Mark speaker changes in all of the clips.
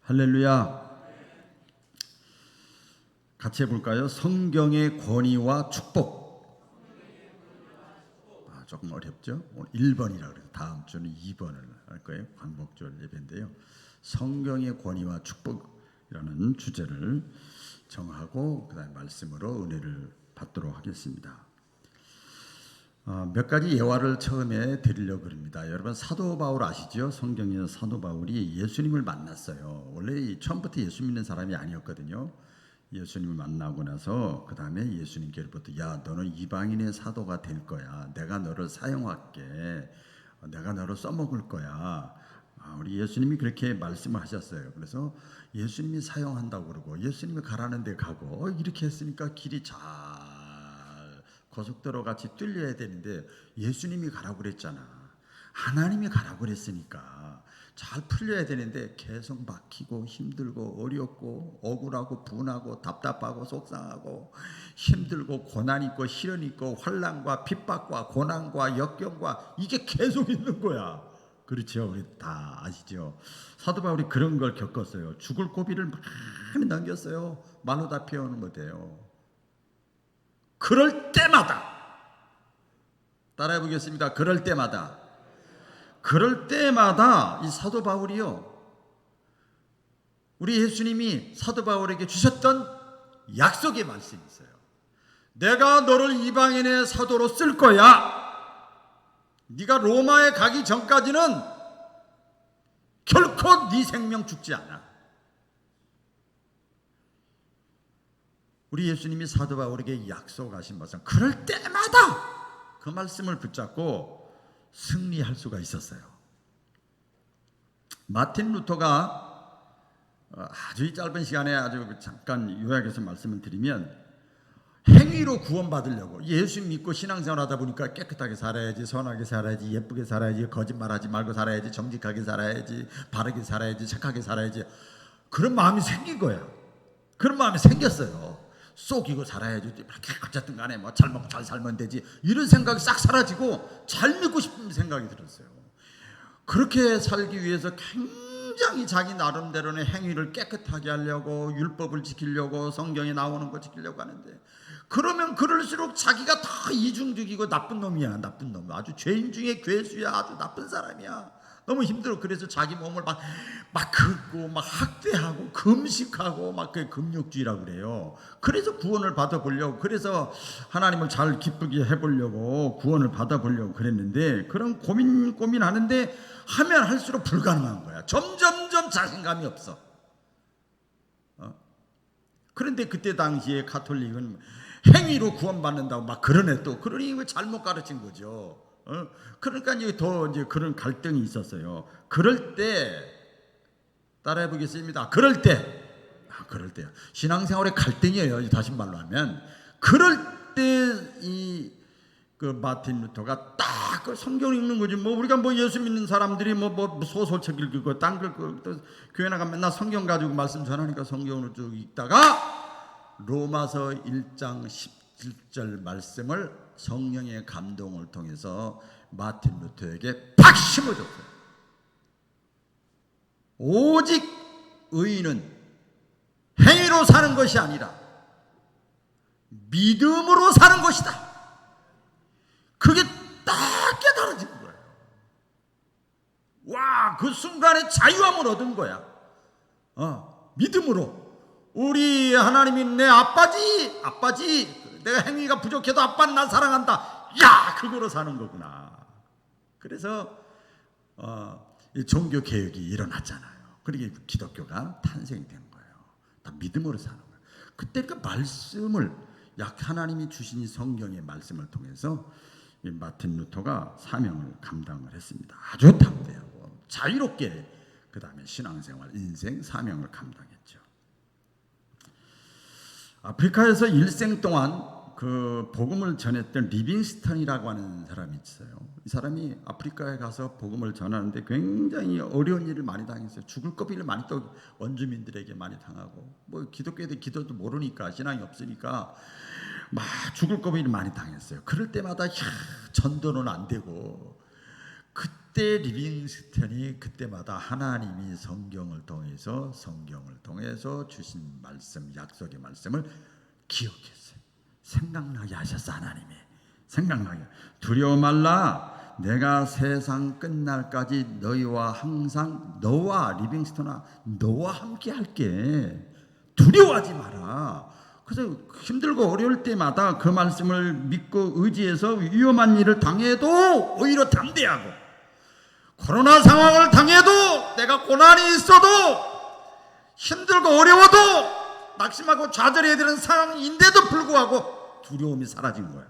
Speaker 1: 할렐루야. 같이 해볼까요? 성경의 권위와 축복. 조금 어렵죠? 오늘 1번이라 그래서 다음 주는 2번을 할 거예요. 광복절 예배인데요. 성경의 권위와 축복이라는 주제를 정하고 그 다음에 말씀으로 은혜를 받도록 하겠습니다. 몇 가지 예화를 처음에 드리려고 합니다. 여러분 사도 바울 아시죠? 성경에서 사도 바울이 예수님을 만났어요. 원래 처음부터 예수 믿는 사람이 아니었거든요. 예수님을 만나고 나서 그 다음에 예수님께로부터 야 너는 이방인의 사도가 될 거야. 내가 너를 사용할게. 내가 너를 써먹을 거야. 우리 예수님이 그렇게 말씀을 하셨어요. 그래서 예수님이 사용한다고 그러고 예수님이 가라는 데 가고 이렇게 했으니까 길이 잘 고속도로 같이 뚫려야 되는데 예수님이 가라고 그랬잖아. 하나님이 가라고 그랬으니까 잘 풀려야 되는데 계속 막히고 힘들고 어렵고 억울하고 분하고 답답하고 속상하고 힘들고 고난 있고 시련 있고 환난과 핍박과 고난과 역경과 이게 계속 있는 거야. 그렇죠. 우리 다 아시죠. 사도 바울이 그런 걸 겪었어요. 죽을 고비를 많이 넘겼어요. 말로 다 표현은 못해요. 그럴 때마다 따라해 보겠습니다. 그럴 때마다 이 사도 바울이요, 우리 예수님이 사도 바울에게 주셨던 약속의 말씀이 있어요. 내가 너를 이방인의 사도로 쓸 거야. 네가 로마에 가기 전까지는 결코 네 생명 죽지 않아. 우리 예수님이 사도 바울에게 약속하신 것은 그럴 때마다 그 말씀을 붙잡고 승리할 수가 있었어요. 마틴 루터가 아주 짧은 시간에 아주 잠깐 요약해서 말씀을 드리면, 행위로 구원받으려고 예수 믿고 신앙생활 하다 보니까 깨끗하게 살아야지, 선하게 살아야지, 예쁘게 살아야지, 거짓말하지 말고 살아야지, 정직하게 살아야지, 바르게 살아야지, 착하게 살아야지, 그런 마음이 생긴 거예요. 그런 마음이 생겼어요. 속이고 살아야지, 어쨌든 간에 뭐 잘 먹고 잘 살면 되지, 이런 생각이 싹 사라지고 잘 믿고 싶은 생각이 들었어요. 그렇게 살기 위해서 굉장히 자기 나름대로는 행위를 깨끗하게 하려고, 율법을 지키려고, 성경에 나오는 거 지키려고 하는데, 그러면 그럴수록 자기가 더 이중적이고 나쁜 놈이야. 나쁜 놈, 아주 죄인 중에 괴수야. 아주 나쁜 사람이야. 너무 힘들어. 그래서 자기 몸을 막 긁고 막 학대하고 금식하고 막 그게 금욕주의라고 그래요. 그래서 구원을 받아보려고, 그래서 하나님을 잘 기쁘게 해보려고 구원을 받아보려고 그랬는데, 그런 고민하는데 하면 할수록 불가능한 거야. 점점점 자신감이 없어. 그런데 그때 당시에 가톨릭은 행위로 구원받는다고 막 그러네. 또 그러니 잘못 가르친 거죠. 그러니까 이제 더 이제 그런 갈등이 있었어요. 그럴 때 따라해 보겠습니다. 그럴 때 신앙생활의 갈등이에요. 다시 말로 하면, 그럴 때 이 그 마틴 루터가 딱 그 성경 읽는 거지. 뭐 우리가 뭐 예수 믿는 사람들이 뭐 소설책 읽고 딴 거 또 교회 나가 맨날 성경 가지고 말씀 전하니까 성경을 쭉 읽다가 로마서 1장 17절 말씀을 성령의 감동을 통해서 마틴 루터에게 팍 심어줬어요. 오직 의인은 행위로 사는 것이 아니라 믿음으로 사는 것이다. 그게 딱 깨달아진 거예요. 와, 그 순간에 자유함을 얻은 거야. 믿음으로. 우리 하나님이 내 아빠지. 내가 행위가 부족해도 아빠는 난 사랑한다. 야, 그거로 사는 거구나. 그래서 종교 개혁이 일어났잖아요. 그러니까 기독교가 탄생이 된 거예요. 다 믿음으로 사는 거예요. 그때 그 말씀을, 하나님이 주신 이 성경의 말씀을 통해서 이 마틴 루터가 사명을 감당을 했습니다. 아주 담대하고 자유롭게 그 다음에 신앙생활, 인생 사명을 감당했죠. 아프리카에서 일생 동안 그 복음을 전했던 리빙스턴이라고 하는 사람이 있어요. 이 사람이 아프리카에 가서 복음을 전하는데 굉장히 어려운 일을 많이 당했어요. 죽을 고비를 많이 또 원주민들에게 많이 당하고, 뭐 기독교에 기도도 모르니까, 신앙이 없으니까 막 죽을 고비를 많이 당했어요. 그럴 때마다 전도는 안 되고, 그때 리빙스턴이 그때마다 하나님이 성경을 통해서 주신 말씀, 약속의 말씀을 기억했어요. 생각나게 하셨어. 하나님이 생각나게. 두려워 말라. 내가 세상 끝날까지 너희와 항상, 너와 리빙스턴아, 너와 함께 할게. 두려워하지 마라. 그래서 힘들고 어려울 때마다 그 말씀을 믿고 의지해서 위험한 일을 당해도 오히려 담대하고, 코로나 상황을 당해도, 내가 고난이 있어도, 힘들고 어려워도, 낙심하고 좌절해야 되는 상황인데도 불구하고 두려움이 사라진 거야.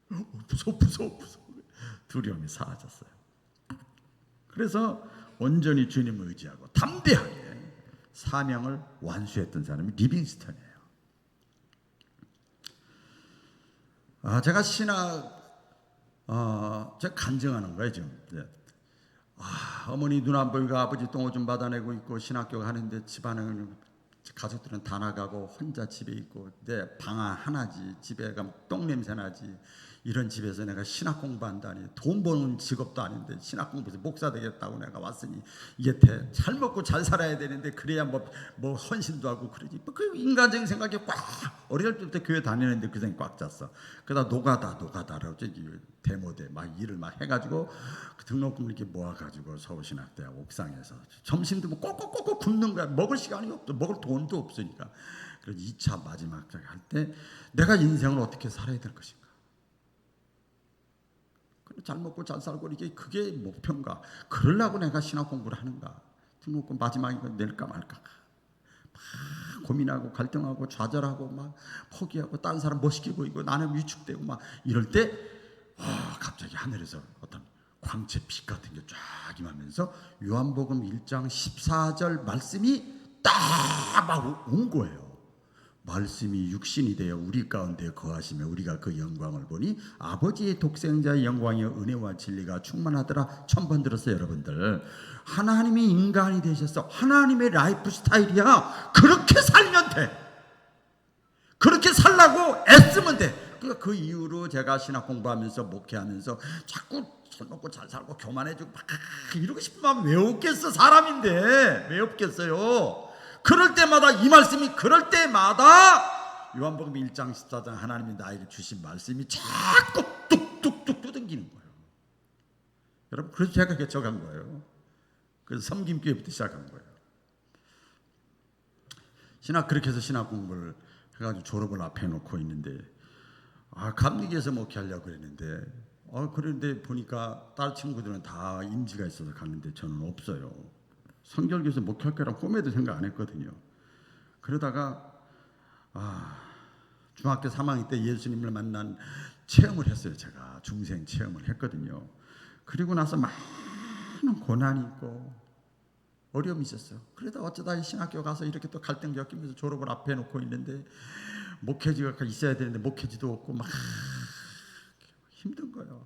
Speaker 1: 무서워. 두려움이 사라졌어요. 그래서 온전히 주님을 의지하고 담대하게 사명을 완수했던 사람이 리빙스턴이에요. 제가 제가 간증하는 거예요 지금. 어머니 누나뻘과 아버지 똥 오줌 받아내고 있고 신학교 가는데 집안은 가족들은 다 나가고 혼자 집에 있고 내 방 하나지, 집에 가면 똥 냄새 나지. 이런 집에서 내가 신학 공부한다니, 돈 버는 직업도 아닌데 신학 공부해서 목사 되겠다고 내가 왔으니 이게 잘 먹고 잘 살아야 되는데 그래야 뭐 헌신도 하고 그러지. 그 인간적인 생각이 꽉, 어릴 때부터 교회 다니는데 그 생각이 꽉 찼어. 그러다 노가다라고 저기 데모대 막 일을 막 해가지고 그 등록금 이렇게 모아가지고 서울신학대학 옥상에서 점심도 뭐 꼭꼭꼭 굶는 거야. 먹을 시간이 없어. 먹을 돈도 없으니까. 그래서 2차 마지막 할 때 내가 인생을 어떻게 살아야 될 것인가. 잘 먹고 잘 살고 이게 그게 목표인가? 그러려고 내가 신학 공부를 하는가? 등록금 마지막에 낼까 말까? 막 고민하고 갈등하고 좌절하고 막 포기하고 다른 사람 멋있게 보이고 나는 위축되고 막 이럴 때 갑자기 하늘에서 어떤 광채 빛 같은 게 쫙 임하면서 요한복음 1장 14절 말씀이 딱 막 온 거예요. 말씀이 육신이 되어 우리 가운데 거하시며 우리가 그 영광을 보니 아버지의 독생자의 영광이여 은혜와 진리가 충만하더라. 처음 번 들었어요 여러분들. 하나님이 인간이 되셨어. 하나님의 라이프 스타일이야. 그렇게 살면 돼. 그렇게 살라고 애쓰면 돼. 그 이후로 제가 신학 공부하면서 목회하면서 자꾸 잘 먹고 잘 살고 교만해지고 막 이러고 싶으면 왜 없겠어. 사람인데 왜 없겠어요. 그럴 때마다 이 말씀이, 그럴 때마다 요한복음 1장 14장 하나님이 나에게 주신 말씀이 자꾸 뚝뚝뚝 두둥기는 거예요. 여러분, 그래서 제가 개척한 거예요. 그래서 섬김교회부터 시작한 거예요. 그렇게 해서 신학 공부를 해가지고 졸업을 앞에 놓고 있는데 감리교에서 목회하려고 그랬는데 그런데 보니까 다른 친구들은 다 임지가 있어서 갔는데 저는 없어요. 성결교에서 목회할 거라고 꿈에도 생각 안 했거든요. 그러다가 중학교 3학년 때 예수님을 만난 체험을 했어요. 제가 중생 체험을 했거든요. 그리고 나서 많은 고난이 있고 어려움이 있었어요. 그러다 어쩌다 신학교 가서 이렇게 또 갈등 겪으면서 졸업을 앞에 놓고 있는데 목회지가 있어야 되는데 목회지도 없고 막 힘든 거예요.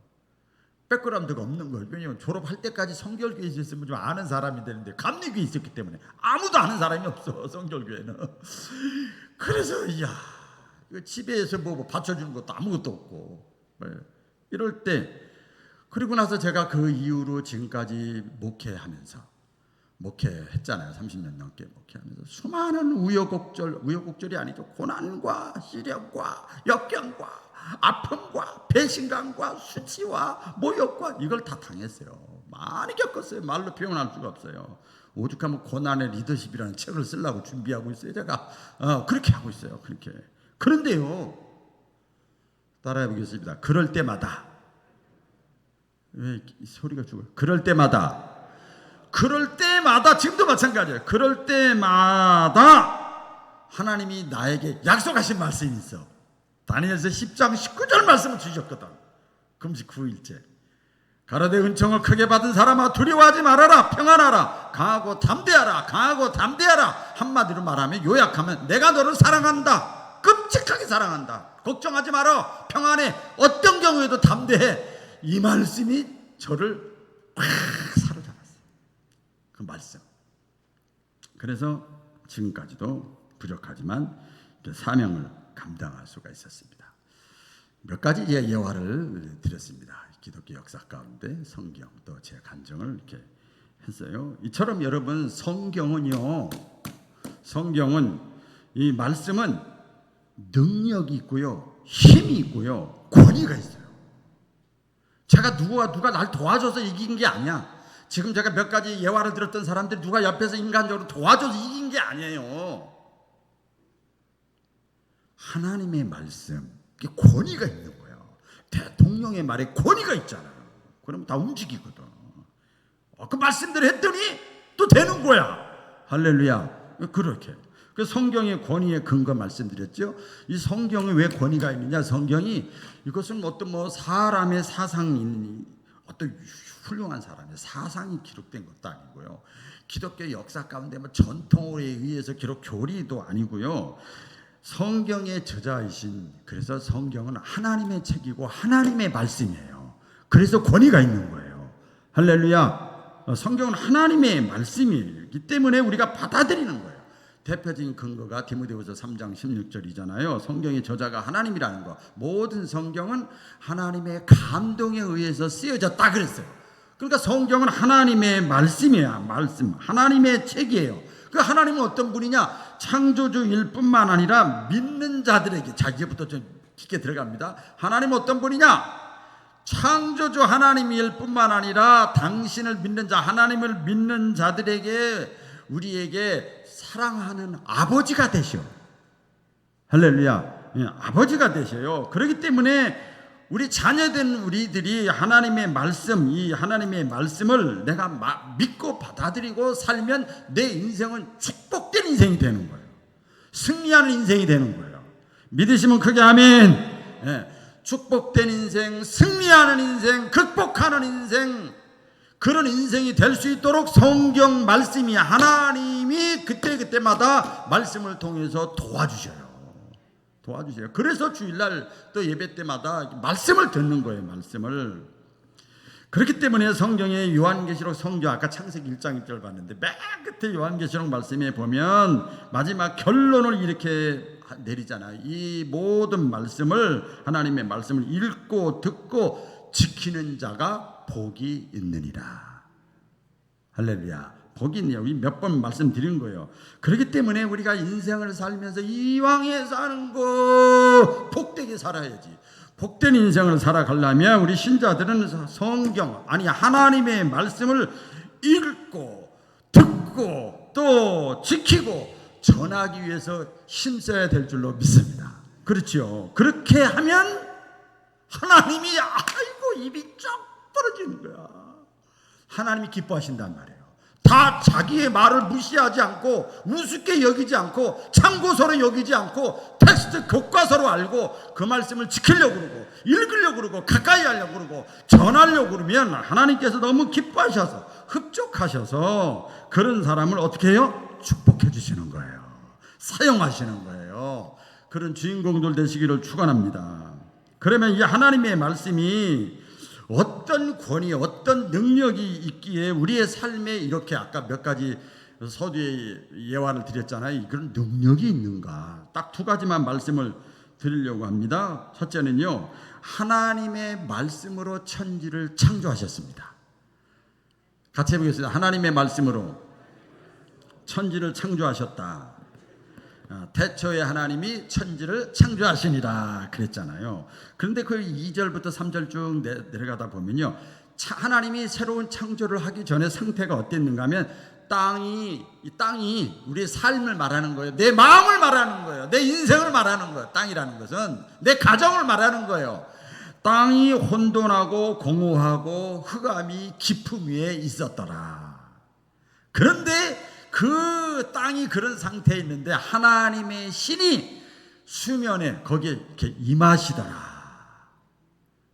Speaker 1: 백그라운드가 없는 거예요. 왜냐하면 졸업할 때까지 성결교회에 있었으면 좀 아는 사람이 되는데 감리교회에 있었기 때문에 아무도 아는 사람이 없어. 성결교회는. 그래서 집에서 뭐 받쳐주는 것도 아무것도 없고 이럴 때, 그리고 나서 제가 그 이후로 지금까지 목회했잖아요. 30년 넘게 목회하면서 수많은 우여곡절이 아니죠. 고난과 시련과 역경과 아픔과 배신감과 수치와 모욕과 이걸 다 당했어요. 많이 겪었어요. 말로 표현할 수가 없어요. 오죽하면 고난의 리더십이라는 책을 쓰려고 준비하고 있어요. 제가 그렇게 하고 있어요. 그렇게. 그런데요, 따라해 보겠습니다. 그럴 때마다, 왜 소리가 죽어요? 그럴 때마다 지금도 마찬가지예요. 그럴 때마다 하나님이 나에게 약속하신 말씀이 있어. 다니엘서 10장 19절 말씀을 주셨거든. 금식 9일째. 가로되 은총을 크게 받은 사람아 두려워하지 말아라. 평안하라. 강하고 담대하라. 한마디로 말하면, 요약하면 내가 너를 사랑한다. 끔찍하게 사랑한다. 걱정하지 마라. 평안해. 어떤 경우에도 담대해. 이 말씀이 저를 확 사로잡았어요. 그 말씀. 그래서 지금까지도 부족하지만 사명을 감당할 수가 있었습니다. 몇 가지 예화를 드렸습니다. 기독교 역사 가운데 성경 또 제 간증을 이렇게 했어요. 이처럼 여러분 성경은요, 성경은 이 말씀은 능력이 있고요, 힘이 있고요, 권위가 있어요. 제가 누가 날 도와줘서 이긴 게 아니야. 지금 제가 몇 가지 예화를 들었던 사람들이 누가 옆에서 인간적으로 도와줘서 이긴 게 아니에요. 하나님의 말씀, 이게 권위가 있는 거예요. 대통령의 말에 권위가 있잖아요. 그럼 다 움직이거든. 그 말씀대로 했더니 또 되는 거야. 할렐루야. 그렇게. 그 성경의 권위의 근거 말씀드렸죠. 이 성경에 왜 권위가 있느냐? 성경이 이것은 어떤 사람의 사상인 어떤 훌륭한 사람의 사상이 기록된 것도 아니고요. 기독교 역사 가운데 전통에 의해서 기록 교리도 아니고요. 성경의 저자이신, 그래서 성경은 하나님의 책이고 하나님의 말씀이에요. 그래서 권위가 있는 거예요. 할렐루야. 성경은 하나님의 말씀이기 때문에 우리가 받아들이는 거예요. 대표적인 근거가 디모데후서 3장 16절이잖아요. 성경의 저자가 하나님이라는 거. 모든 성경은 하나님의 감동에 의해서 쓰여졌다 그랬어요. 그러니까 성경은 하나님의 말씀이야. 말씀. 하나님의 책이에요. 그 하나님은 어떤 분이냐? 창조주일 뿐만 아니라 믿는 자들에게, 자 이제부터 좀 깊게 들어갑니다. 하나님은 어떤 분이냐? 창조주 하나님일 뿐만 아니라 당신을 믿는 자, 하나님을 믿는 자들에게, 우리에게 사랑하는 아버지가 되셔. 할렐루야. 아버지가 되셔요. 그렇기 때문에 우리 자녀된 우리들이 하나님의 말씀, 이 하나님의 말씀을 내가 믿고 받아들이고 살면 내 인생은 축복된 인생이 되는 거예요. 승리하는 인생이 되는 거예요. 믿으시면 크게 아멘. 축복된 인생, 승리하는 인생, 극복하는 인생, 그런 인생이 될 수 있도록 성경 말씀이, 하나님이 그때마다 말씀을 통해서 도와주셔요. 그래서 주일날 또 예배 때마다 말씀을 듣는 거예요. 말씀을. 그렇기 때문에 성경의 요한계시록 성경, 아까 창세기 1장 1절 봤는데 맨 끝에 요한계시록 말씀에 보면 마지막 결론을 이렇게 내리잖아요. 이 모든 말씀을, 하나님의 말씀을 읽고 듣고 지키는 자가 복이 있느니라. 할렐루야. 복이 있네요. 몇 번 말씀드린 거예요. 그렇기 때문에 우리가 인생을 살면서 이왕에 사는 거 복되게 살아야지. 복된 인생을 살아가려면 우리 신자들은 성경, 아니 하나님의 말씀을 읽고 듣고 또 지키고 전하기 위해서 힘써야 될 줄로 믿습니다. 그렇죠. 그렇게 하면 하나님이 아이고 입이 쫙 벌어지는 거야. 하나님이 기뻐하신단 말이에요. 다 자기의 말을 무시하지 않고 우습게 여기지 않고 참고서로 여기지 않고 텍스트 교과서로 알고 그 말씀을 지키려고 그러고 읽으려고 그러고 가까이 하려고 그러고 전하려고 그러면 하나님께서 너무 기뻐하셔서 흡족하셔서 그런 사람을 어떻게 해요? 축복해 주시는 거예요. 사용하시는 거예요. 그런 주인공들 되시기를 축원합니다. 그러면 이 하나님의 말씀이 어떤 권위, 어떤 능력이 있기에 우리의 삶에 이렇게 아까 몇 가지 서두에 예화를 드렸잖아요. 그런 능력이 있는가? 딱 두 가지만 말씀을 드리려고 합니다. 첫째는요, 하나님의 말씀으로 천지를 창조하셨습니다. 같이 해보겠습니다. 하나님의 말씀으로 천지를 창조하셨다. 태초에 하나님이 천지를 창조하시니라 그랬잖아요. 그런데 그 2절부터 3절 쭉 내려가다 보면요, 하나님이 새로운 창조를 하기 전에 상태가 어땠는가 하면 이 땅이 우리의 삶을 말하는 거예요. 내 마음을 말하는 거예요. 내 인생을 말하는 거예요. 땅이라는 것은 내 가정을 말하는 거예요. 땅이 혼돈하고 공허하고 흑암이 깊음 위에 있었더라. 그런데 그 땅이 그런 상태에 있는데 하나님의 신이 수면에 거기에 이렇게 임하시더라.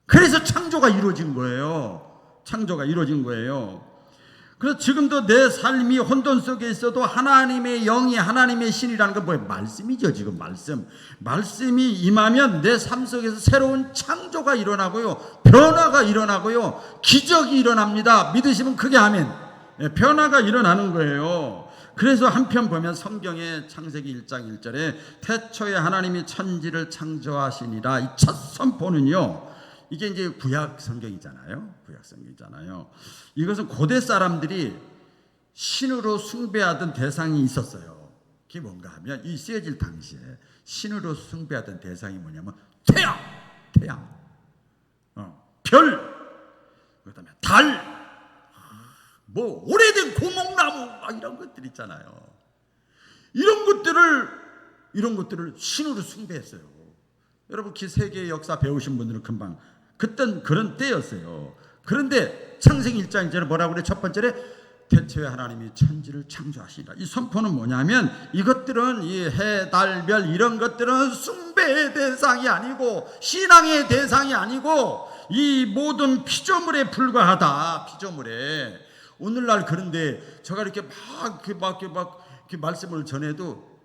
Speaker 1: 그래서 창조가 이루어진 거예요. 창조가 이루어진 거예요. 그래서 지금도 내 삶이 혼돈 속에 있어도 하나님의 영이, 하나님의 신이라는 건 뭐예요? 말씀이죠. 지금 말씀이 임하면 내 삶 속에서 새로운 창조가 일어나고요, 변화가 일어나고요, 기적이 일어납니다. 믿으시면 크게 아멘. 변화가 일어나는 거예요. 그래서 한편 보면 성경의 창세기 1장 1절에 태초에 하나님이 천지를 창조하시니라, 이 첫 선포는요, 이게 이제 구약 성경이잖아요. 이것은 고대 사람들이 신으로 숭배하던 대상이 있었어요. 그게 뭔가 하면 이 쓰여질 당시에 신으로 숭배하던 대상이 뭐냐면 태양, 별, 그다음에 달, 뭐 오래된 고목나무 이런 것들 있잖아요. 이런 것들을 신으로 숭배했어요. 여러분 세계의 역사 배우신 분들은 금방 그땐 그런 때였어요. 그런데 창세기 1장 1절에 뭐라고 그래? 첫 번째에 태초에 하나님이 천지를 창조하시니라. 이 선포는 뭐냐면 이것들은 이 해, 달, 별 이런 것들은 숭배의 대상이 아니고 신앙의 대상이 아니고 이 모든 피조물에 불과하다. 피조물에. 오늘날 그런데 제가 이렇게 이렇게 말씀을 전해도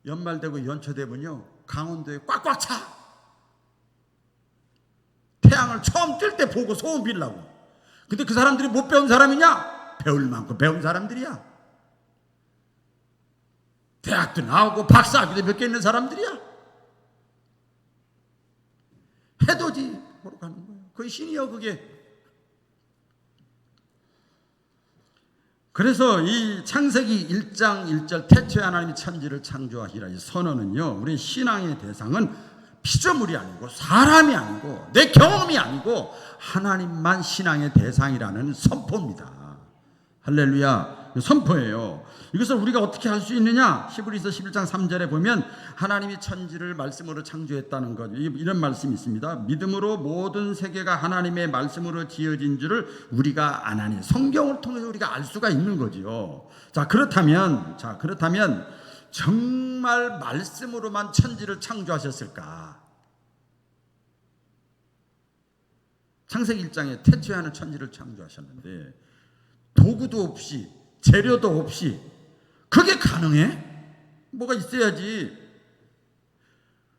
Speaker 1: 연말되고 연초되면요 강원도에 꽉꽉 차. 태양을 처음 뜰 때 보고 소원 빌라고. 근데 그 사람들이 못 배운 사람이냐? 배울 만큼 배운 사람들이야. 대학도 나오고 박사학위도 몇 개 있는 사람들이야. 해돋이 보러 가는 거예요. 그게 신이요 그게. 그래서 이 창세기 1장 1절 태초에 하나님이 천지를 창조하시라 이 선언은요 우리 신앙의 대상은 피조물이 아니고 사람이 아니고 내 경험이 아니고 하나님만 신앙의 대상이라는 선포입니다. 할렐루야. 선포예요. 이것을 우리가 어떻게 할 수 있느냐? 히브리서 11장 3절에 보면 하나님이 천지를 말씀으로 창조했다는 것 이런 말씀이 있습니다. 믿음으로 모든 세계가 하나님의 말씀으로 지어진 줄을 우리가 아나니. 성경을 통해서 우리가 알 수가 있는 거지요. 자 그렇다면 정말 말씀으로만 천지를 창조하셨을까? 창세기 1장에 태초에 하는 천지를 창조하셨는데 도구도 없이 재료도 없이 그게 가능해? 뭐가 있어야지.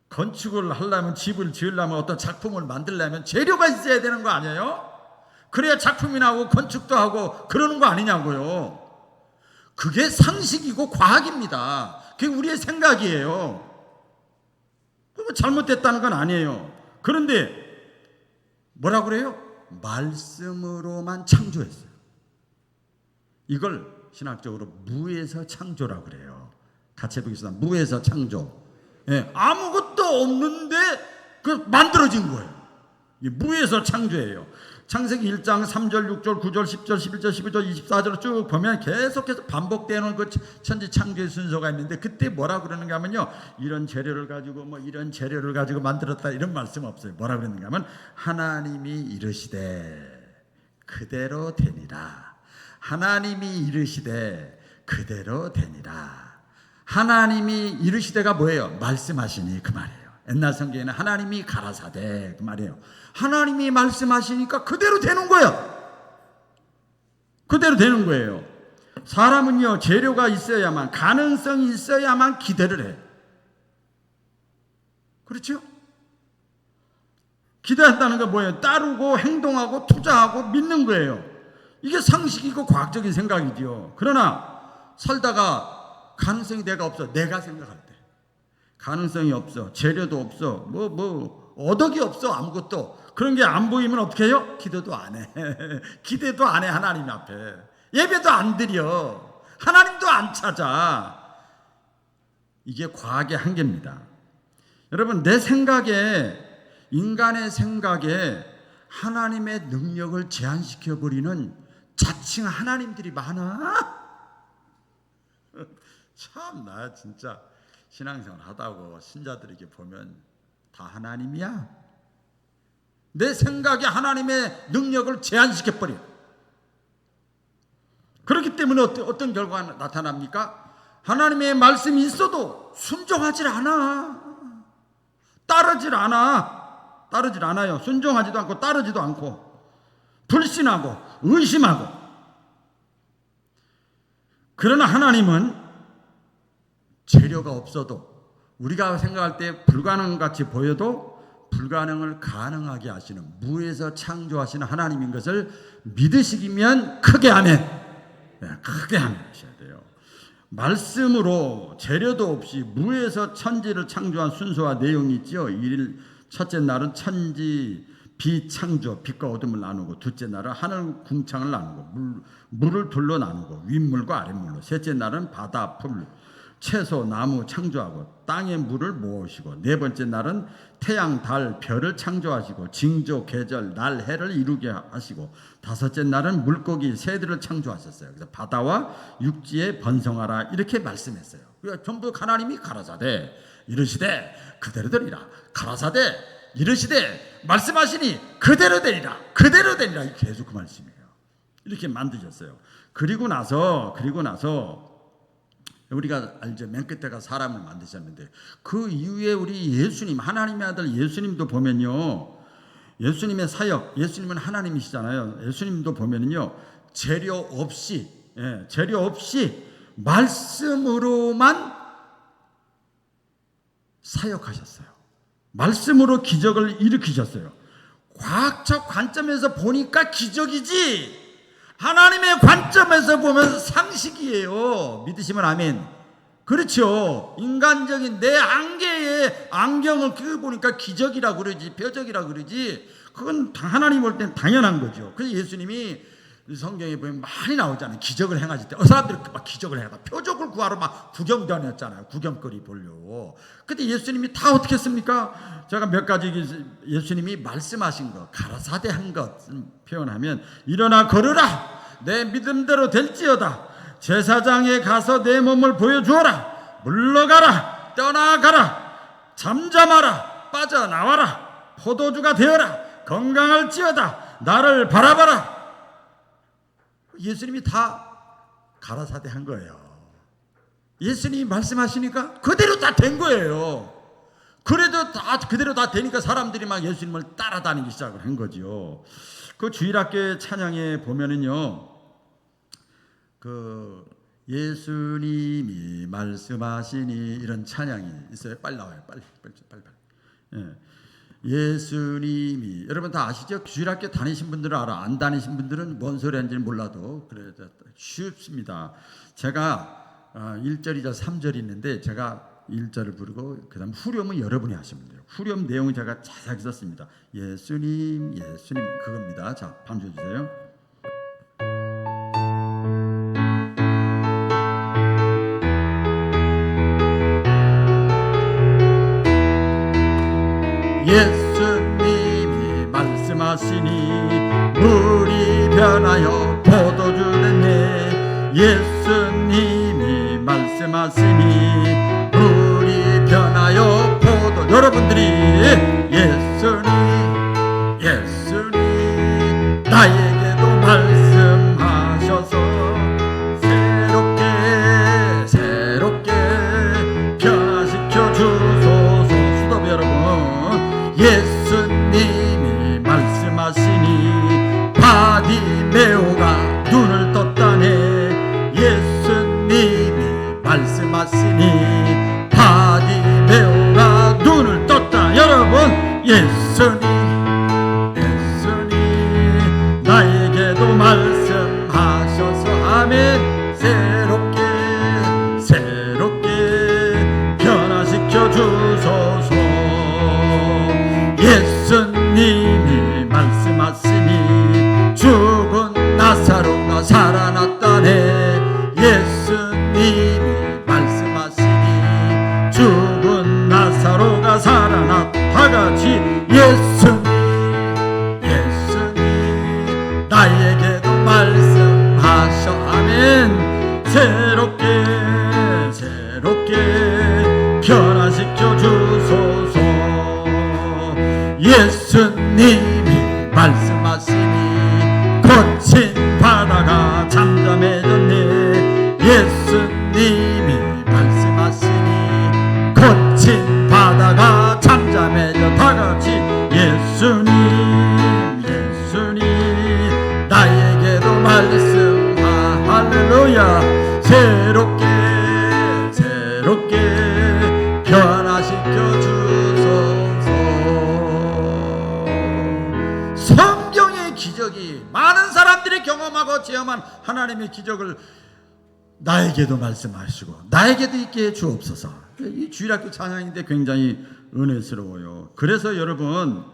Speaker 1: 건축을 하려면 집을 지으려면 어떤 작품을 만들려면 재료가 있어야 되는 거 아니에요? 그래야 작품이 나오고 건축도 하고 그러는 거 아니냐고요. 그게 상식이고 과학입니다. 그게 우리의 생각이에요. 그거 잘못됐다는 건 아니에요. 그런데 뭐라고 그래요? 말씀으로만 창조했어요. 이걸 신학적으로 무에서 창조라고 그래요. 같이 해보겠습니다. 무에서 창조. 예, 아무것도 없는데 그 만들어진 거예요. 무에서 창조예요. 창세기 1장 3절, 6절, 9절, 10절, 11절, 12절, 24절을 쭉 보면 계속해서 반복되는 그 천지 창조의 순서가 있는데 그때 뭐라 그러는가 하면요. 이런 재료를 가지고 이런 재료를 가지고 만들었다 이런 말씀 없어요. 뭐라 그러는가 하면 하나님이 이르시되 그대로 되니라. 하나님이 이르시되 그대로 되니라. 하나님이 이르시되가 뭐예요? 말씀하시니 그 말이에요. 옛날 성경에는 하나님이 가라사대 그 말이에요. 하나님이 말씀하시니까 그대로 되는 거예요. 그대로 되는 거예요. 사람은요 재료가 있어야만 가능성이 있어야만 기대를 해. 그렇죠? 기대한다는 건 뭐예요? 따르고 행동하고 투자하고 믿는 거예요. 이게 상식이고 과학적인 생각이지요. 그러나 살다가 가능성이 내가 없어. 내가 생각할 때 가능성이 없어. 재료도 없어. 어덕이 없어. 아무것도. 그런 게 안 보이면 어떻게 해요? 기도도 안 해. 기대도 안 해. 하나님 앞에. 예배도 안 드려. 하나님도 안 찾아. 이게 과학의 한계입니다. 여러분 내 생각에 인간의 생각에 하나님의 능력을 제한시켜버리는 자칭 하나님들이 많아. 참 나 진짜 신앙생활 하다고 신자들에게 보면 다 하나님이야. 내 생각에 하나님의 능력을 제한시켜버려. 그렇기 때문에 어떤 결과가 나타납니까? 하나님의 말씀이 있어도 순종하질 않아. 따르질 않아요. 순종하지도 않고 따르지도 않고 불신하고 의심하고. 그러나 하나님은 재료가 없어도 우리가 생각할 때 불가능같이 보여도 불가능을 가능하게 하시는 무에서 창조하시는 하나님인 것을 믿으시면 크게 아멘. 크게 아멘 하셔야 돼요. 말씀으로 재료도 없이 무에서 천지를 창조한 순서와 내용이 있죠. 첫째 날은 천지 비창조, 빛과 어둠을 나누고, 둘째 날은 하늘 궁창을 나누고, 물을 둘로 나누고, 윗물과 아랫물로, 셋째 날은 바다, 풀, 채소, 나무 창조하고 땅의 물을 모으시고, 네 번째 날은 태양, 달, 별을 창조하시고 징조, 계절, 날, 해를 이루게 하시고, 다섯째 날은 물고기, 새들을 창조하셨어요. 그래서 바다와 육지에 번성하라 이렇게 말씀했어요. 그러니까 전부 하나님이 가라사대 이르시되 그대로 되리라, 가라사대 이르시되 말씀하시니 그대로 되리라, 그대로 되리라, 계속 그 말씀이에요. 이렇게 만드셨어요. 그리고 나서 우리가 알죠. 맨 끝에가 사람을 만드셨는데, 그 이후에 우리 예수님, 하나님의 아들 예수님도 보면요, 예수님의 사역, 예수님은 하나님이시잖아요. 예수님도 보면은요, 재료 없이 말씀으로만 사역하셨어요. 말씀으로 기적을 일으키셨어요. 과학적 관점에서 보니까 기적이지, 하나님의 관점에서 보면 상식이에요. 믿으시면 아멘. 그렇죠. 인간적인 내 안개에 안경을 끼고 보니까 기적이라고 그러지, 표적이라고 그러지, 그건 하나님 볼 땐 당연한 거죠. 그래서 예수님이 성경에 보면 많이 나오잖아요. 기적을 행하실 때 사람들이 막 기적을 행하다 표적을 구하러 막 구경 다녔잖아요. 구경거리 보려고. 근데 예수님이 다 어떻게 했습니까? 제가 몇 가지 예수님이 말씀하신 것, 가라사대 한 것 표현하면, 일어나 걸으라, 내 믿음대로 될지어다, 제사장에 가서 내 몸을 보여주어라, 물러가라, 떠나가라, 잠잠하라, 빠져나와라, 포도주가 되어라, 건강할지어다, 나를 바라봐라. 예수님이 다 가라사대 한 거예요. 예수님이 말씀하시니까 그대로 다 된 거예요. 그래도 다 그대로 다 되니까 사람들이 막 예수님을 따라다니기 시작을 한 거죠. 그 주일학교 찬양에 보면은요, 그 예수님이 말씀하시니 이런 찬양이 있어요. 빨리 나와요. 빨리. 예. 예수님이, 여러분 다 아시죠? 주일학교 다니신 분들은 알아. 안 다니신 분들은 뭔 소리 하는지 몰라도 그래 쉽습니다. 제가 1절이자 3절이 있는데, 제가 1절을 부르고 그 다음 후렴은 여러분이 하시면 돼요. 후렴 내용은 제가 자세하게 썼습니다. 예수님 그겁니다. 자, 반주해 주세요. 예수님이 말씀하시니 물이 변하여 포도주 됐네. 예수님이 말씀하시니 물이 변하여 포도. 여러분들이 예수님 나에게도 말씀하셔서 새롭게 변화시켜 주소서. 수도 여러분, 예수님이 말씀하시니 바디메오가 눈을 떴다네. 예수님이 말씀하시니 바디메오가 눈을 떴다. 여러분, 예수님 나에게도 말씀하셔서 아멘. 새롭게 변화시켜 주소서. 예수님이 말씀하시니 죽은 나사로가 살아났다네. 예수님이 말씀하시니 죽은 나사로가 살아났다. 다같이 예수님 나에게도 말씀하셔 아멘. 새롭게 변화시켜 주소서. 예수님이 말씀하시니 거친 바다가 잠잠해졌네. 예수님이 말씀하시니 거친 바다가 잠잠해져. 다같이 예수님 나에게도 말씀하. 할렐루야. 새롭게 변화시켜 주소서. 성경의 기적이 많은 사람들이 경험하고 체험한 하나님의 기적을 나에게도 말씀하시고 나에게도 있게 해 주옵소서. 이 주일학교 찬양인데 굉장히 은혜스러워요. 그래서 여러분,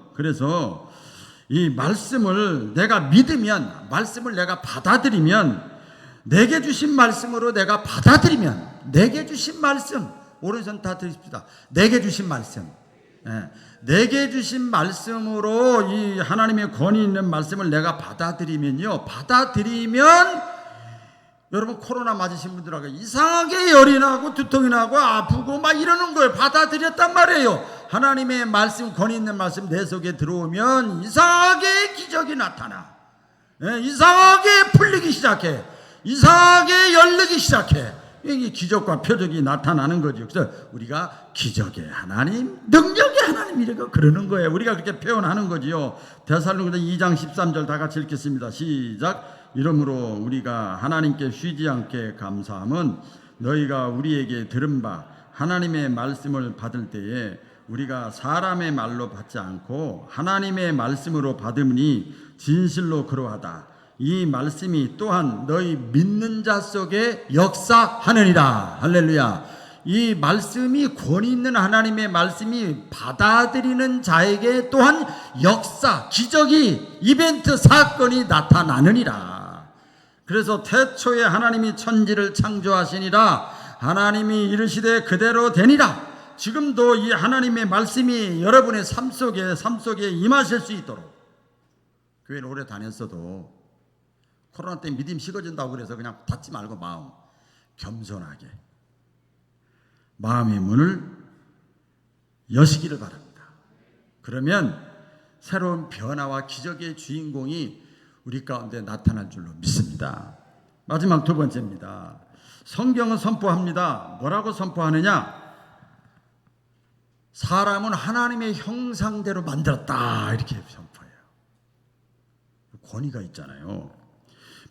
Speaker 1: 이 말씀을 내가 믿으면, 말씀을 내가 받아들이면, 내게 주신 말씀으로 내가 받아들이면, 내게 주신 말씀, 오른손 다 들으십시다. 내게 주신 말씀, 내게 주신 말씀으로 이 하나님의 권위 있는 말씀을 내가 받아들이면요, 여러분 코로나 맞으신 분들하고 이상하게 열이 나고 두통이 나고 아프고 막 이러는 거예요. 받아들였단 말이에요. 하나님의 말씀, 권위 있는 말씀 내 속에 들어오면 이상하게 기적이 나타나, 이상하게 풀리기 시작해, 이상하게 열리기 시작해. 이게 기적과 표적이 나타나는 거죠. 그래서 우리가 기적의 하나님, 능력의 하나님이라고 그러는 거예요. 우리가 그렇게 표현하는 거지요. 데살로니가서 2장 13절 다 같이 읽겠습니다. 시작. 이러므로 우리가 하나님께 쉬지 않게 감사함은 너희가 우리에게 들은 바 하나님의 말씀을 받을 때에 우리가 사람의 말로 받지 않고 하나님의 말씀으로 받음니 진실로 그러하다. 이 말씀이 또한 너희 믿는 자 속에 역사하느니라. 할렐루야. 이 말씀이 권위 있는 하나님의 말씀이 받아들이는 자에게 또한 역사, 기적이, 이벤트, 사건이 나타나느니라. 그래서 태초에 하나님이 천지를 창조하시니라. 하나님이 이르시되 그대로 되니라. 지금도 이 하나님의 말씀이 여러분의 삶 속에 임하실 수 있도록, 교회를 오래 다녔어도 코로나 때문에 믿음 식어진다고 그래서 그냥 닫지 말고 마음 겸손하게 마음의 문을 여시기를 바랍니다. 그러면 새로운 변화와 기적의 주인공이 우리 가운데 나타날 줄로 믿습니다. 마지막 두 번째입니다. 성경은 선포합니다. 뭐라고 선포하느냐? 사람은 하나님의 형상대로 만들었다, 이렇게 선포해요. 권위가 있잖아요.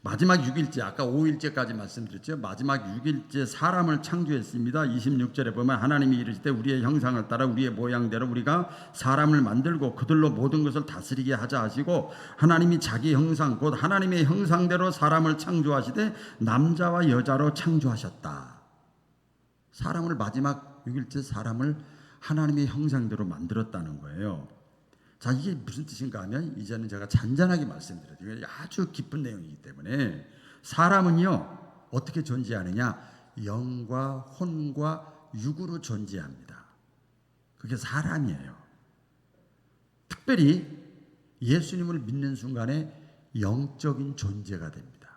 Speaker 1: 마지막 6일째, 아까 5일째까지 말씀드렸죠. 마지막 6일째 사람을 창조했습니다. 26절에 보면 하나님이 이르시되 우리의 형상을 따라 우리의 모양대로 우리가 사람을 만들고 그들로 모든 것을 다스리게 하자 하시고, 하나님이 자기 형상 곧 하나님의 형상대로 사람을 창조하시되 남자와 여자로 창조하셨다. 사람을, 마지막 6일째 사람을 하나님의 형상대로 만들었다는 거예요. 자, 이게 무슨 뜻인가 하면 이제는 제가 잔잔하게 말씀드려요. 이게 아주 깊은 내용이기 때문에 사람은요 어떻게 존재하느냐? 영과 혼과 육으로 존재합니다. 그게 사람이에요. 특별히 예수님을 믿는 순간에 영적인 존재가 됩니다.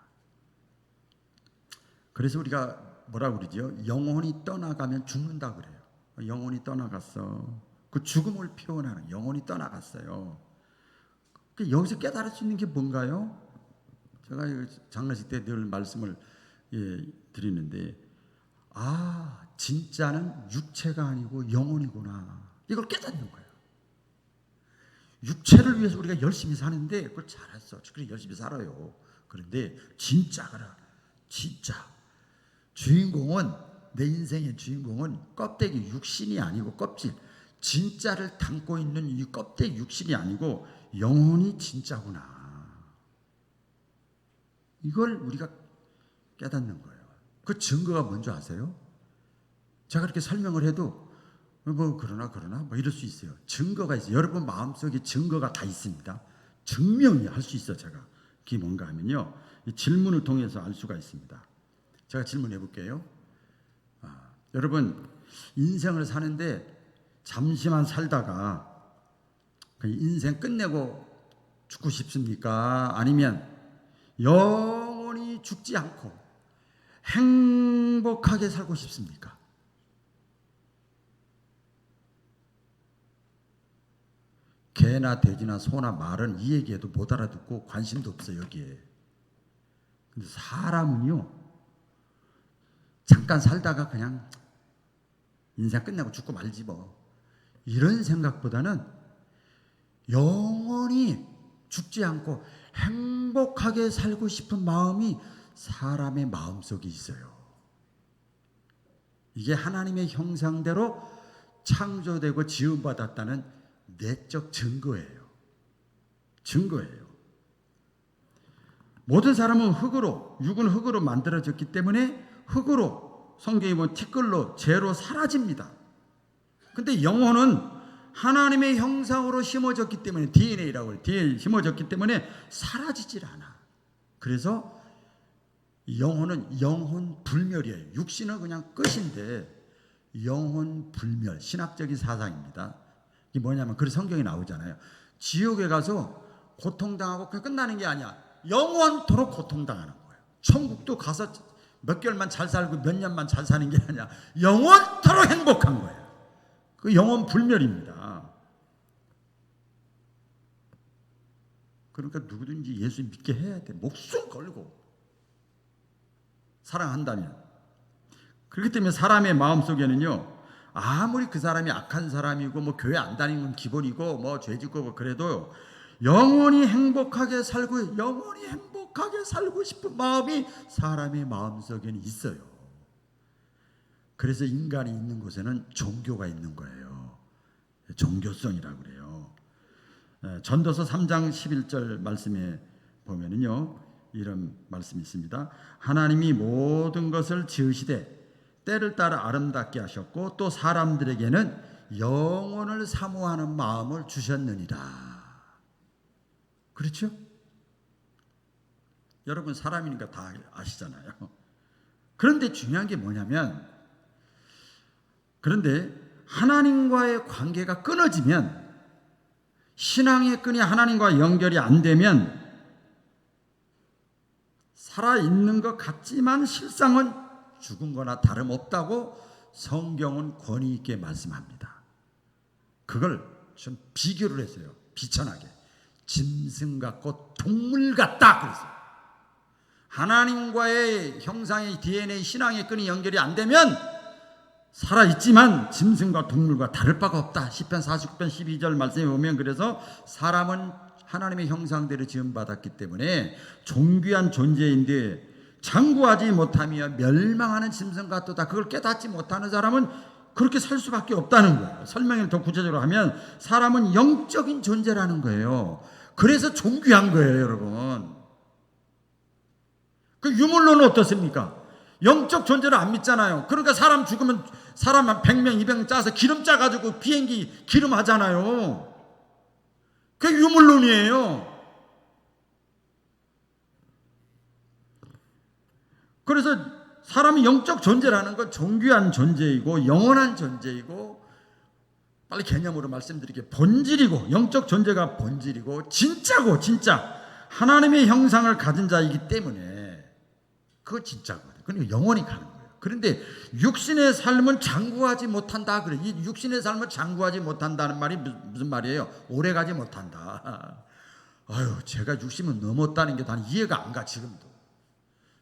Speaker 1: 그래서 우리가 뭐라고 그러죠? 영혼이 떠나가면 죽는다 그래요. 영혼이 떠나갔어. 그 죽음을 표현하는, 영혼이 떠나갔어요. 여기서 깨달을 수 있는 게 뭔가요? 제가 장례식 때 늘 말씀을 드리는데, 진짜는 육체가 아니고 영혼이구나, 이걸 깨닫는 거예요. 육체를 위해서 우리가 열심히 사는데 그걸 잘했어. 그래, 열심히 살아요. 그런데 진짜가, 진짜 주인공은, 내 인생의 주인공은 껍데기 육신이 아니고 껍질, 진짜를 담고 있는 이 껍데기 육신이 아니고 영혼이 진짜구나. 이걸 우리가 깨닫는 거예요. 그 증거가 뭔지 아세요? 제가 그렇게 설명을 해도 뭐 그러나 뭐 이럴 수 있어요. 증거가 있어요. 여러분 마음속에 증거가 다 있습니다. 증명이 할 수 있어요. 제가 그게 뭔가 하면요, 이 질문을 통해서 알 수가 있습니다. 제가 질문해 볼게요. 여러분 인생을 사는데 잠시만 살다가 인생 끝내고 죽고 싶습니까? 아니면 영원히 죽지 않고 행복하게 살고 싶습니까? 개나 돼지나 소나 말은 이 얘기에도 못 알아듣고 관심도 없어요, 여기에. 근데 사람은요, 잠깐 살다가 그냥 인생 끝내고 죽고 말지 뭐, 이런 생각보다는 영원히 죽지 않고 행복하게 살고 싶은 마음이 사람의 마음속에 있어요. 이게 하나님의 형상대로 창조되고 지음받았다는 내적 증거예요. 모든 사람은 흙으로, 육은 흙으로 만들어졌기 때문에 흙으로, 성경에 보면 티끌로, 재로 사라집니다. 근데 영혼은 하나님의 형상으로 심어졌기 때문에 DNA라고 해요. DNA 심어졌기 때문에 사라지질 않아. 그래서 영혼은 영혼 불멸이에요. 육신은 그냥 끝인데 영혼 불멸, 신학적인 사상입니다. 이게 뭐냐면 그래서 성경에 나오잖아요. 지옥에 가서 고통당하고 그냥 끝나는 게 아니야. 영원토록 고통당하는 거예요. 천국도 가서 몇 개월만 잘 살고 몇 년만 잘 사는 게 아니야. 영원토록 행복한 거예요. 그 영혼 불멸입니다. 그러니까 누구든지 예수 믿게 해야 돼. 목숨 걸고 사랑한다면. 그렇기 때문에 사람의 마음속에는요, 아무리 그 사람이 악한 사람이고 뭐 교회 안 다니는 건 기본이고 뭐 죄짓고 뭐 그래도 영원히 행복하게 살고 싶은 마음이 사람의 마음속에는 있어요. 그래서 인간이 있는 곳에는 종교가 있는 거예요. 종교성이라고 그래요. 전도서 3장 11절 말씀에 보면은요, 이런 말씀이 있습니다. 하나님이 모든 것을 지으시되 때를 따라 아름답게 하셨고 또 사람들에게는 영혼을 사모하는 마음을 주셨느니라. 그렇죠? 여러분 사람이니까 다 아시잖아요. 그런데 중요한 게 뭐냐면, 그런데 하나님과의 관계가 끊어지면, 신앙의 끈이 하나님과 연결이 안 되면 살아있는 것 같지만 실상은 죽은 거나 다름없다고 성경은 권위 있게 말씀합니다. 그걸 좀 비교를 했어요. 비천하게. 짐승 같고 동물 같다 그랬어요. 하나님과의 형상의 DNA, 신앙의 끈이 연결이 안 되면 살아있지만 짐승과 동물과 다를 바가 없다. 시편 49편 12절 말씀에 보면, 그래서 사람은 하나님의 형상대로 지음받았기 때문에 존귀한 존재인데 장구하지 못하며 멸망하는 짐승 같도다. 그걸 깨닫지 못하는 사람은 그렇게 살 수밖에 없다는 거예요. 설명을 더 구체적으로 하면 사람은 영적인 존재라는 거예요. 그래서 존귀한 거예요, 여러분. 그 유물론은 어떻습니까? 영적 존재를 안 믿잖아요. 그러니까 사람 죽으면 사람 한 100명, 200명 짜서 기름 짜가지고 비행기 기름 하잖아요. 그게 유물론이에요. 그래서 사람이 영적 존재라는 건 존귀한 존재이고 영원한 존재이고, 빨리 개념으로 말씀드리게, 본질이고, 영적 존재가 본질이고 진짜고, 진짜 하나님의 형상을 가진 자이기 때문에 그거 진짜거든요. 그러니까 영원히 가는 거예요. 그런데 육신의 삶은 장구하지 못한다 그래. 이 육신의 삶은 장구하지 못한다는 말이 무슨 말이에요? 오래가지 못한다. 아유, 제가 60은 넘었다는 게 난 이해가 안 가. 지금도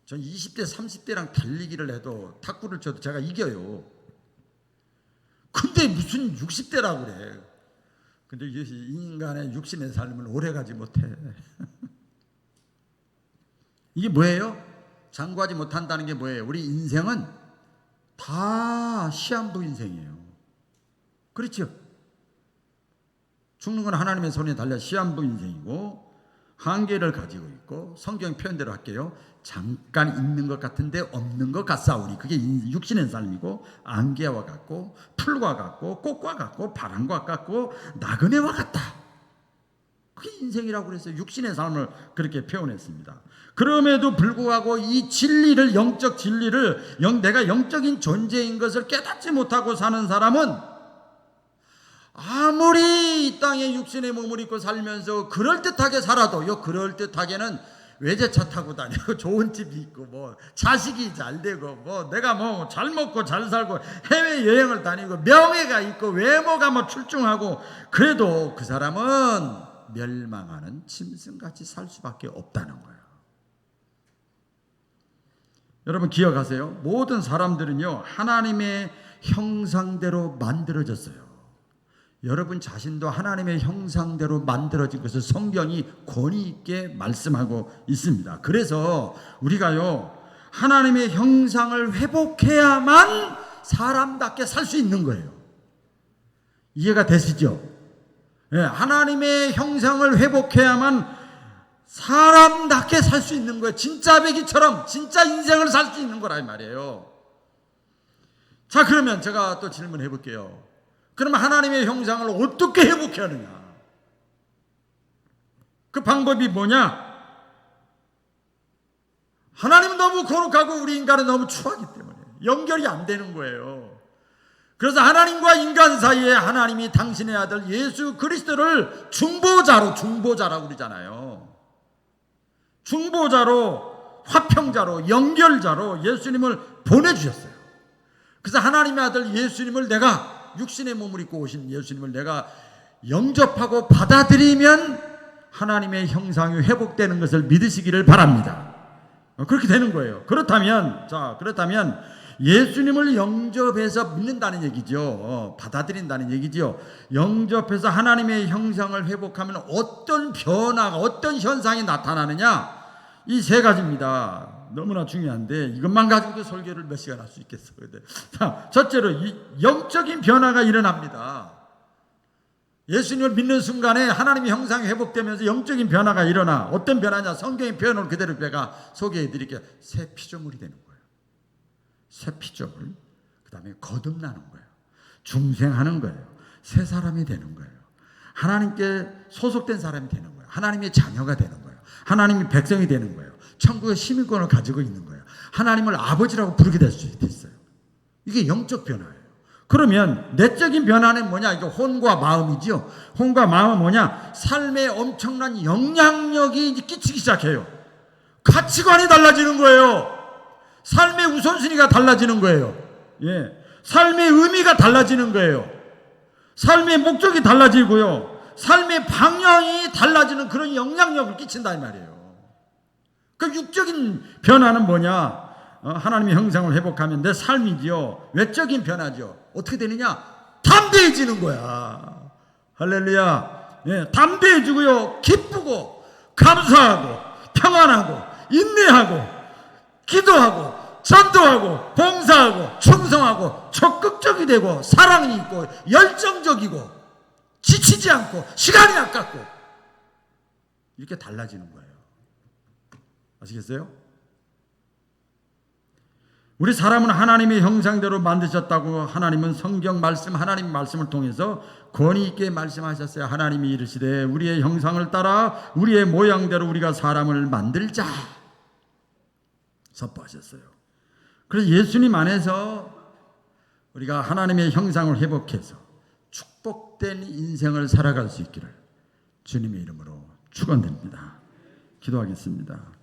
Speaker 1: 전 20대 30대랑 달리기를 해도 탁구를 쳐도 제가 이겨요. 근데 무슨 60대라고 그래. 근데 인간의 육신의 삶을 오래가지 못해. 이게 뭐예요? 장구하지 못한다는 게 뭐예요? 우리 인생은 다 시한부 인생이에요. 그렇죠? 죽는 건 하나님의 손에 달려 시한부 인생이고, 한계를 가지고 있고, 성경 표현대로 할게요. 잠깐 있는 것 같은데 없는 것 같사오니, 그게 육신의 삶이고, 안개와 같고 풀과 같고 꽃과 같고 바람과 같고 나그네와 같다. 그게 인생이라고 그랬어요. 육신의 삶을 그렇게 표현했습니다. 그럼에도 불구하고 이 진리를, 영적 진리를, 내가 영적인 존재인 것을 깨닫지 못하고 사는 사람은 아무리 이 땅에 육신의 몸을 입고 살면서 그럴듯하게 살아도, 요 그럴듯하게는 외제차 타고 다니고 좋은 집이 있고 뭐 자식이 잘 되고 뭐 내가 뭐 잘 먹고 잘 살고 해외여행을 다니고 명예가 있고 외모가 뭐 출중하고, 그래도 그 사람은 멸망하는 짐승같이 살 수밖에 없다는 거예요. 여러분 기억하세요. 모든 사람들은요 하나님의 형상대로 만들어졌어요. 여러분 자신도 하나님의 형상대로 만들어진 것을 성경이 권위 있게 말씀하고 있습니다. 그래서 우리가요 하나님의 형상을 회복해야만 사람답게 살 수 있는 거예요. 이해가 되시죠? 네, 하나님의 형상을 회복해야만 사람답게 살 수 있는 거예요. 진짜 배기처럼 진짜 인생을 살 수 있는 거란 말이에요. 자, 그러면 제가 또 질문해 볼게요. 그러면 하나님의 형상을 어떻게 회복해 하느냐? 그 방법이 뭐냐? 하나님은 너무 거룩하고 우리 인간은 너무 추하기 때문에 연결이 안 되는 거예요. 그래서 하나님과 인간 사이에 하나님이 당신의 아들 예수 그리스도를 중보자라고 그러잖아요. 중보자로, 화평자로, 연결자로 예수님을 보내주셨어요. 그래서 하나님의 아들 예수님을 내가 육신의 몸을 입고 오신 예수님을 내가 영접하고 받아들이면 하나님의 형상이 회복되는 것을 믿으시기를 바랍니다. 그렇게 되는 거예요. 그렇다면 예수님을 영접해서 믿는다는 얘기죠. 받아들인다는 얘기죠. 영접해서 하나님의 형상을 회복하면 어떤 변화가, 어떤 현상이 나타나느냐? 이 세 가지입니다. 너무나 중요한데 이것만 가지고도 설교를 몇 시간 할 수 있겠어요. 자, 첫째로 이 영적인 변화가 일어납니다. 예수님을 믿는 순간에 하나님의 형상이 회복되면서 영적인 변화가 일어나. 어떤 변화냐? 성경의 표현을 그대로 제가 소개해 드릴게요. 새 피조물이 되는 거예요. 새 피조물. 그 다음에 거듭나는 거예요. 중생하는 거예요. 새 사람이 되는 거예요. 하나님께 소속된 사람이 되는 거예요. 하나님의 자녀가 되는 거예요. 하나님의 백성이 되는 거예요. 천국의 시민권을 가지고 있는 거예요. 하나님을 아버지라고 부르게 될 수 있어요. 이게 영적 변화예요. 그러면 내적인 변화는 뭐냐? 이게 혼과 마음이죠. 혼과 마음은 뭐냐? 삶에 엄청난 영향력이 이제 끼치기 시작해요. 가치관이 달라지는 거예요. 삶의 우선순위가 달라지는 거예요. 예. 삶의 의미가 달라지는 거예요. 삶의 목적이 달라지고요. 삶의 방향이 달라지는 그런 영향력을 끼친다 이 말이에요. 그 육적인 변화는 뭐냐? 하나님의 형상을 회복하면 내 삶이지요. 외적인 변화죠. 어떻게 되느냐? 담대해지는 거야. 할렐루야. 예, 담대해지고요. 기쁘고 감사하고 평안하고 인내하고 기도하고 전도하고 봉사하고 충성하고 적극적이 되고 사랑이 있고 열정적이고 지치지 않고 시간이 아깝고 이렇게 달라지는 거예요. 아시겠어요? 우리 사람은 하나님의 형상대로 만드셨다고 하나님은 성경 말씀, 하나님 말씀을 통해서 권위 있게 말씀하셨어요. 하나님이 이르시되 우리의 형상을 따라 우리의 모양대로 우리가 사람을 만들자 선포하셨어요. 그래서 예수님 안에서 우리가 하나님의 형상을 회복해서 축복된 인생을 살아갈 수 있기를 주님의 이름으로 축원드립니다. 기도하겠습니다.